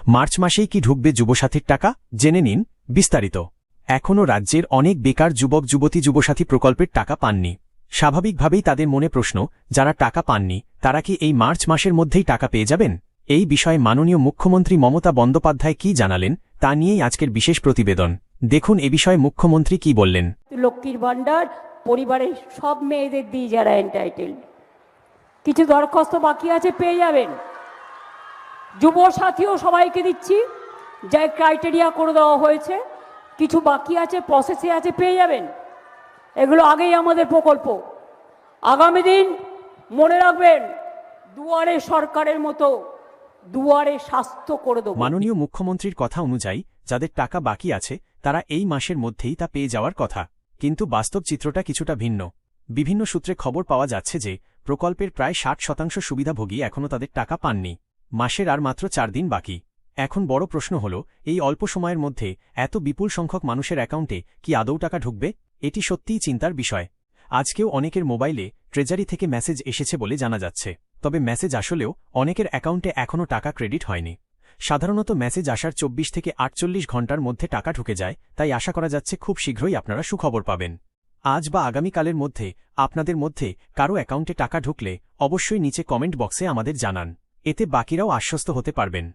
March মাসেই কি ঢুকবে যুবসাথীর টাকা জেনে নিন বিস্তারিত। এখনও রাজ্যের অনেক বেকার যুবক যুবতী যুবসাথী প্রকল্পের টাকা পাননি। স্বাভাবিকভাবেই তাদের মনে প্রশ্ন, যারা টাকা পাননি তারা কি এই মার্চ মাসের মধ্যেই টাকা পেয়ে যাবেন? এই বিষয়ে মাননীয় মুখ্যমন্ত্রী মমতা বন্দ্যোপাধ্যায় কি জানালেন তা নিয়েই আজকের বিশেষ প্রতিবেদন। দেখুন এ বিষয়ে মুখ্যমন্ত্রী কি বললেন। লক্ষ্মীর ভান্ডার পরিবারের সব মেয়েদের দিয়ে যারা এন্টাইটেল, কিছু দরখাস্ত বাকি আছে পেয়ে যাবেন। যুব সাথীও সবাইকে দিচ্ছি, যা ক্রাইটেরিয়া করে দেওয়া হয়েছে, কিছু বাকি আছে প্রসেসে আছে পেয়ে যাবেন। এগুলো আগেই আমাদের প্রকল্প। আগামী দিন মনে রাখবেন, দুয়ারে সরকারের মতো দুয়ারে স্বাস্থ্য করে দেব। মাননীয় মুখ্যমন্ত্রীর কথা অনুযায়ী যাদের টাকা বাকি আছে তারা এই মাসের মধ্যেই তা পেয়ে যাওয়ার কথা, কিন্তু বাস্তব চিত্রটা কিছুটা ভিন্ন। বিভিন্ন সূত্রে খবর পাওয়া যাচ্ছে যে প্রকল্পের প্রায় 60% সুবিধাভোগী এখনও তাদের টাকা পাননি। মাসের আর মাত্র 4 দিন বাকি। এখন বড় প্রশ্ন হল, এই অল্প সময়ের মধ্যে এত বিপুল সংখ্যক মানুষের অ্যাকাউন্টে কি আদৌ টাকা ঢুকবে? এটি সত্যিই চিন্তার বিষয়। আজকেও অনেকের মোবাইলে ট্রেজারি থেকে মেসেজ এসেছে বলে জানা যাচ্ছে, তবে মেসেজ আসলেও অনেকের অ্যাকাউন্টে এখনও টাকা ক্রেডিট হয়নি। সাধারণত মেসেজ আসার 24 থেকে 48 ঘণ্টার মধ্যে টাকা ঢুকে যায়, তাই আশা করা যাচ্ছে খুব শীঘ্রই আপনারা সুখবর পাবেন। আজ বা আগামীকালের মধ্যে আপনাদের মধ্যে কারো অ্যাকাউন্টে টাকা ঢুকলে অবশ্যই নিচে কমেন্ট বক্সে আমাদের জানান, এতে বাকিরাও আশ্বস্ত হতে পারবেন।